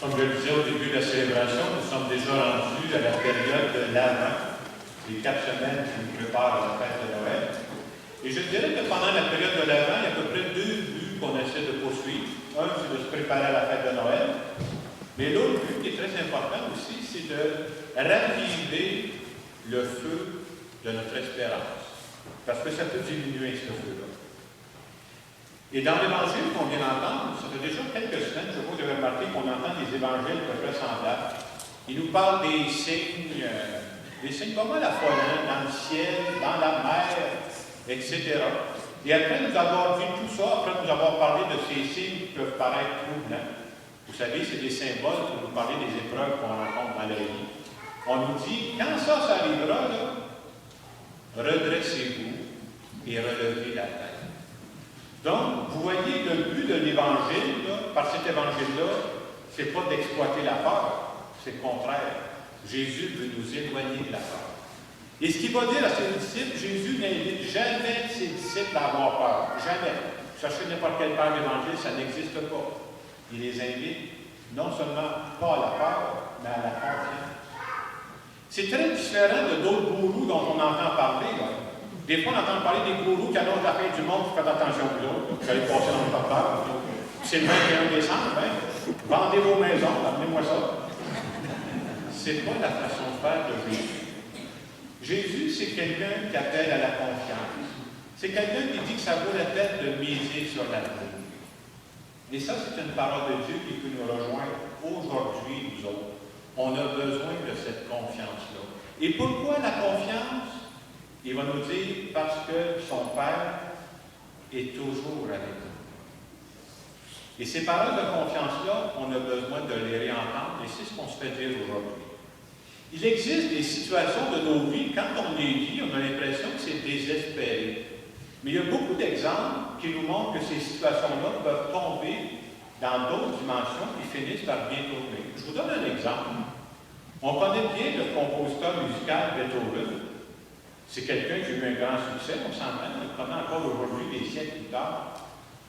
Comme je le disais au début de la célébration, nous sommes déjà rendus à la période de l'Avent, les 4 semaines qui nous préparent à la fête de Noël. Et je dirais que pendant la période de l'Avent, il y a à peu près 2 buts qu'on essaie de poursuivre. Un, c'est de se préparer à la fête de Noël. Mais l'autre but qui est très important aussi, c'est de raviver le feu de notre espérance. Parce que ça peut diminuer ce feu-là. Et dans l'évangile qu'on vient d'entendre, ça fait déjà quelques semaines, je crois que vous avez remarqué qu'on entend des évangiles à peu près semblables. Il nous parle des signes pas mal affolants dans le ciel, dans la mer, etc. Et après nous avoir vu tout ça, après nous avoir parlé de ces signes qui peuvent paraître troublants, vous savez, c'est des symboles pour nous parler des épreuves qu'on rencontre dans la vie. On nous dit, quand ça arrivera, là, redressez-vous et relevez la tête. Donc, vous voyez, le but de l'Évangile, par cet Évangile-là, ce n'est pas d'exploiter la peur, c'est le contraire. Jésus veut nous éloigner de la peur. Et ce qu'il va dire à ses disciples, Jésus n'invite jamais ses disciples à avoir peur. Jamais. Cherchez n'importe quelle part de l'Évangile, ça n'existe pas. Il les invite non seulement pas à la peur, mais à la confiance. C'est très différent de d'autres gourous dont on entend parler. Là. Des fois, on entend parler des gourous qui annoncent la fin du monde, faites attention aux autres. Vous allez passer dans le portable. C'est le 21 décembre, hein? Vendez vos maisons, amenez-moi ça. C'est pas la façon de faire de Jésus. Jésus, c'est quelqu'un qui appelle à la confiance. C'est quelqu'un qui dit que ça vaut la peine de miser sur l'avenir. Et ça, c'est une parole de Dieu qui peut nous rejoindre aujourd'hui, nous autres. On a besoin de cette confiance-là. Et pourquoi la confiance? Il va nous dire parce que son Père est toujours avec nous. Et ces paroles de confiance-là, on a besoin de les réentendre, et c'est ce qu'on se fait dire aujourd'hui. Il existe des situations de nos vies, quand on les vit, on a l'impression que c'est désespéré. Mais il y a beaucoup d'exemples qui nous montrent que ces situations-là peuvent tomber dans d'autres dimensions qui finissent par bien tourner. Je vous donne un exemple. On connaît bien le compositeur musical Beethoven. C'est quelqu'un qui a eu un grand succès, on s'entend, on le connaît encore aujourd'hui, des siècles plus tard.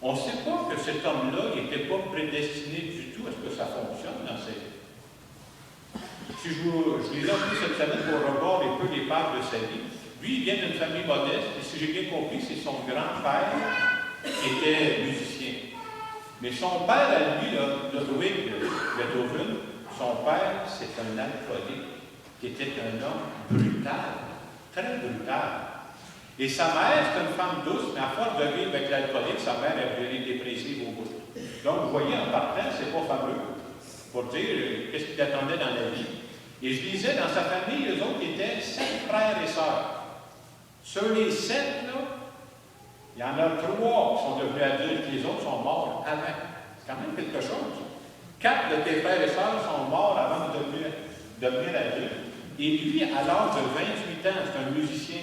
On ne sait pas que cet homme-là n'était pas prédestiné du tout à ce que ça fonctionne dans sa vie. Si je les ai appris cette semaine pour revoir un peu les pages de sa vie. Lui, il vient d'une famille modeste, et si j'ai bien compris, c'est son grand-père qui était musicien. Mais son père, à lui, Ludwig Beethoven, son père, c'est un alcoolique, qui était un homme brutal. Très brutal. Et sa mère, c'est une femme douce, mais à force de vivre avec l'alcoolique, sa mère est devenue dépressive au bout. Donc, vous voyez, en partant, c'est pas fameux pour dire qu'est-ce qu'il attendait dans la vie. Et je disais, dans sa famille, eux autres étaient 7 frères et sœurs. Sur les 7, là, il y en a 3 qui sont devenus adultes, les autres sont morts avant. C'est quand même quelque chose. 4 de tes frères et sœurs sont morts avant de devenir adultes. Et lui, à l'âge de 28 ans, c'est un musicien.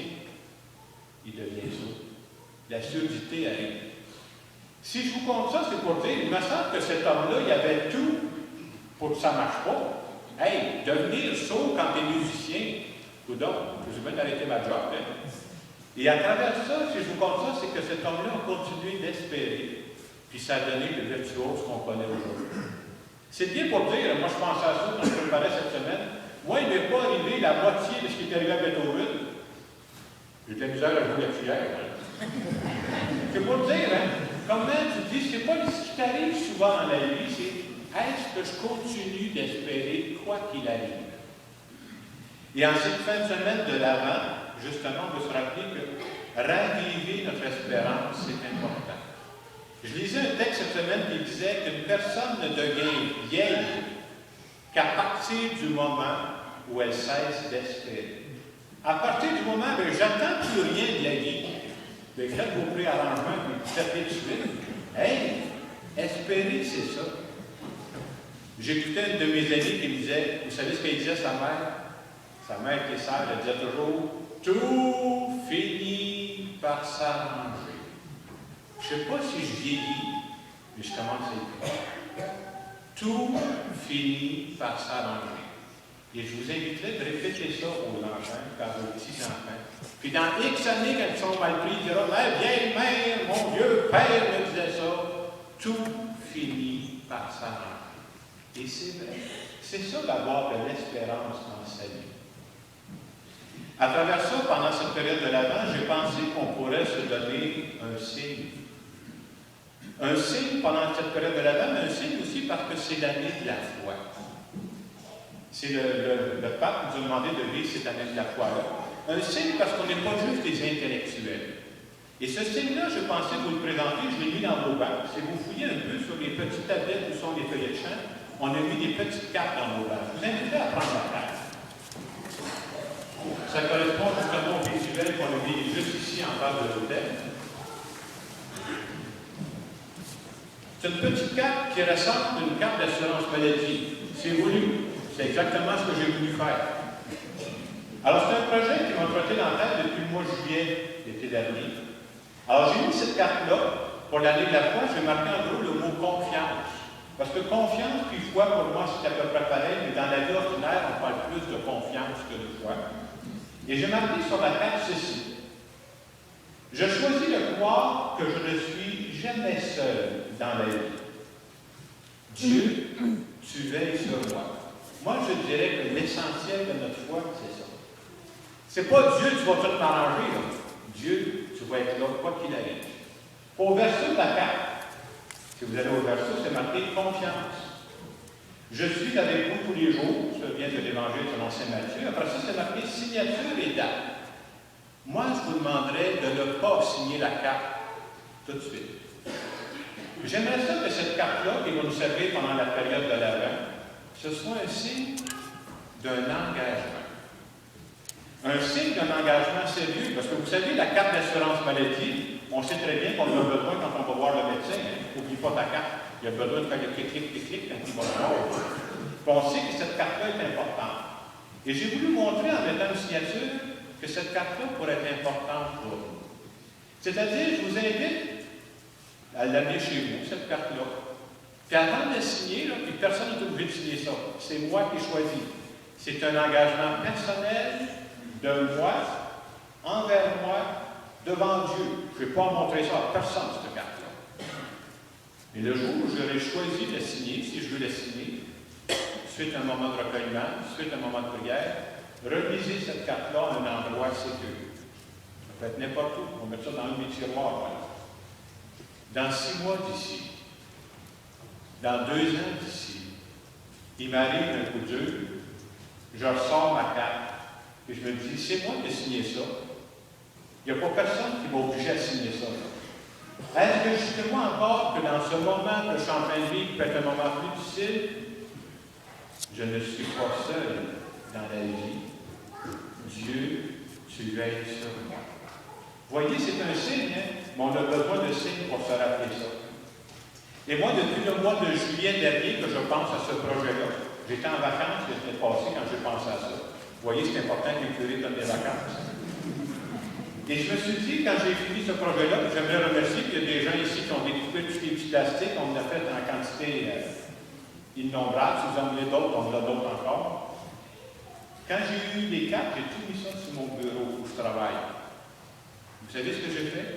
Il devient sourd. La surdité arrive. Si je vous compte ça, c'est pour dire, il me semble que cet homme-là, il avait tout pour que ça ne marche pas. Hey, devenir sourd quand tu es musicien, coudonc, je vais d'arrêter ma job. Hein? Et à travers ça, si je vous compte ça, c'est que cet homme-là a continué d'espérer. Puis ça a donné le virtuose qu'on connaît aujourd'hui. C'est bien pour dire, moi je pensais à ça quand je préparais cette semaine. Moi, il n'est pas arrivé la moitié de ce qui est arrivé à Beethoven. J'ai de la misère à jouer la cuillère. Hein? C'est pour dire, hein? Comment tu dis, c'est pas ce qui t'arrive souvent dans la vie, c'est est-ce que je continue d'espérer quoi qu'il arrive? Et en cette fin de semaine de l'Avent, justement, on veut se rappeler que raviver notre espérance, c'est important. Je lisais un texte cette semaine qui disait qu'une personne ne devient vieille qu'à partir du moment où elle cesse d'espérer. À partir du moment où j'attends plus rien de la vie, bien, faites vos préarrangements et vous tapez de suite. Hey, espérer, c'est ça. J'écoutais une de mes amies qui me disait, vous savez ce qu'elle disait à sa mère? Sa mère qui est sage, elle disait toujours, tout finit par s'arranger. Je ne sais pas si je vieillis, mais je commence à y croire. Tout finit par s'arranger. Et je vous inviterai de répéter ça aux enfants, à vos petits-enfants. Puis dans X années, quand ils sont mal pris, ils diront, ma vieille mère, mon vieux père me disait ça. Tout finit par s'arranger. Et c'est vrai. C'est ça d'avoir de l'espérance dans sa vie. À travers ça, pendant cette période de l'Avent, j'ai pensé qu'on pourrait se donner un signe. Un signe pendant cette période de l'Avent, mais un signe aussi parce que c'est l'année de la foi. C'est le pape nous a demandé de vivre cette année de la foi-là. Un signe parce qu'on n'est pas juste des intellectuels. Et ce signe-là, je pensais vous le présenter, je l'ai mis dans vos bancs. Si vous fouillez un peu sur les petites tablettes où sont les feuillets de champ, on a mis des petites cartes dans vos bancs. Je vous invite à prendre la carte. Ça correspond justement au visuel qu'on a mis juste ici en face de l'hôtel. C'est une petite carte qui ressemble d'une carte d'assurance maladie. C'est voulu. C'est exactement ce que j'ai voulu faire. Alors, c'est un projet qui m'a trotté dans la tête depuis le mois de juillet l'été dernier. Alors, j'ai mis cette carte-là. Pour l'année de la foi, j'ai marqué en gros le mot confiance. Parce que confiance puis foi, pour moi, c'est à peu près pareil, mais dans la vie ordinaire, on parle plus de confiance que de foi. Et j'ai marqué sur la carte ceci. Je choisis de croire que je ne suis jamais seul dans la vie. Dieu, tu veilles sur moi. Moi, je dirais que l'essentiel de notre foi, c'est ça. C'est pas Dieu, tu vas tout m'arranger. Dieu, tu vas être là, quoi qu'il arrive. Au verset de la carte, si vous allez au verset, c'est marqué confiance. Je suis avec vous tous les jours, ça vient de l'Évangile selon Saint Matthieu. Après ça, c'est marqué signature et date. Moi, je vous demanderais de ne pas signer la carte tout de suite. J'aimerais ça que cette carte-là, qui va nous servir pendant la période de l'Avent, ce soit un signe d'un engagement. Un signe d'un engagement sérieux, parce que vous savez, la carte d'assurance maladie, on sait très bien qu'on en a besoin quand on va voir le médecin. N'oublie pas ta carte. Il y a besoin de faire des clic quand il va le voir. Puis on sait que cette carte-là est importante. Et j'ai voulu montrer en mettant une signature que cette carte-là pourrait être importante pour vous. C'est-à-dire, je vous invite à l'amener chez vous, cette carte-là. Puis avant de la signer, là, puis personne n'est obligé de signer ça. C'est moi qui choisis. C'est un engagement personnel de moi, envers moi, devant Dieu. Je ne vais pas montrer ça à personne, cette carte-là. Mais le jour où j'aurai choisi de la signer, si je veux la signer, suite à un moment de recueillement, suite à un moment de prière, relisez cette carte-là à un endroit sécure. Ça peut être n'importe où. On va mettre ça dans un de mes tiroirs. Voilà. Dans 6 mois d'ici, dans 2 ans d'ici, il m'arrive un coup dur, je ressors ma carte, et je me dis, c'est moi qui ai signé ça. Il n'y a pas personne qui m'a obligé à signer ça. Est-ce que justement encore que dans ce moment que je suis en train de vivre, peut être un moment plus difficile, je ne suis pas seul dans la vie. Dieu, tu veilles sur moi. Voyez, c'est un signe, hein? Mais on a besoin de signes pour se rappeler ça. Et moi, depuis le mois de juillet dernier que je pense à ce projet-là, j'étais en vacances l'été passé quand j'ai pensé à ça. Vous voyez, c'est important que les curés donnent des vacances. Et je me suis dit, quand j'ai fini ce projet-là, j'aimerais remercier qu'il y a des gens ici qui ont découpé tous les petits plastiques, on en a fait en quantité innombrable. Si vous en voulez d'autres, on en a d'autres encore. Quand j'ai eu les cartes, j'ai tout mis ça sur mon bureau où je travaille. Vous savez ce que j'ai fait?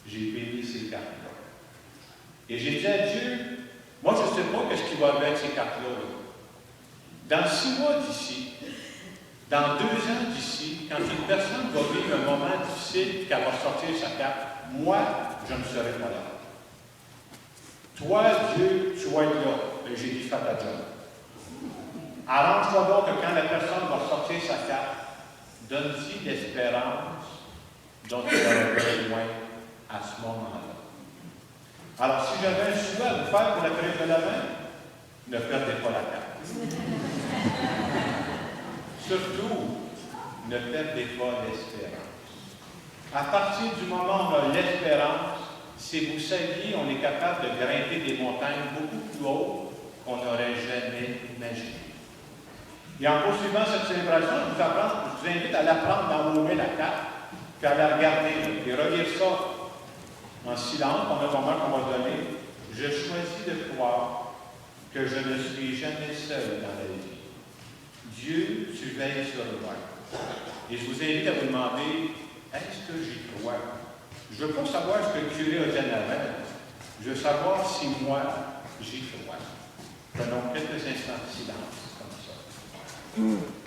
J'ai béni ces cartes-là. Et j'ai dit à Dieu, moi je ne sais pas ce qui va arriver avec ces cartes-là. Dans 6 mois d'ici, dans 2 ans d'ici, quand une personne va vivre un moment difficile et qu'elle va sortir sa carte, moi, je ne serai pas là. Toi, Dieu, tu vas être là. Et j'ai dit, fais ta job. Arrange-toi donc que quand la personne va sortir sa carte, donne-y l'espérance dont tu auras besoin à ce moment-là. Alors, si j'avais un souhait à vous faire pour la période de l'Avent, ne perdez pas la carte. Surtout, ne perdez pas l'espérance. À partir du moment où on a l'espérance, si vous saviez, on est capable de grimper des montagnes beaucoup plus hautes qu'on n'aurait jamais imaginé. Et en poursuivant cette célébration, je vous invite à la prendre dans vos mains, la carte, puis à la regarder, et relire ça en silence, pendant le moment qu'on va donner. Je choisis de croire que je ne suis jamais seul dans la vie. Dieu, tu veilles sur moi. Et je vous invite à vous demander, est-ce que j'y crois? Je ne veux pas savoir ce que le curé a dit en avant. Je veux savoir si moi, j'y crois. Prenons le silence, comme ça.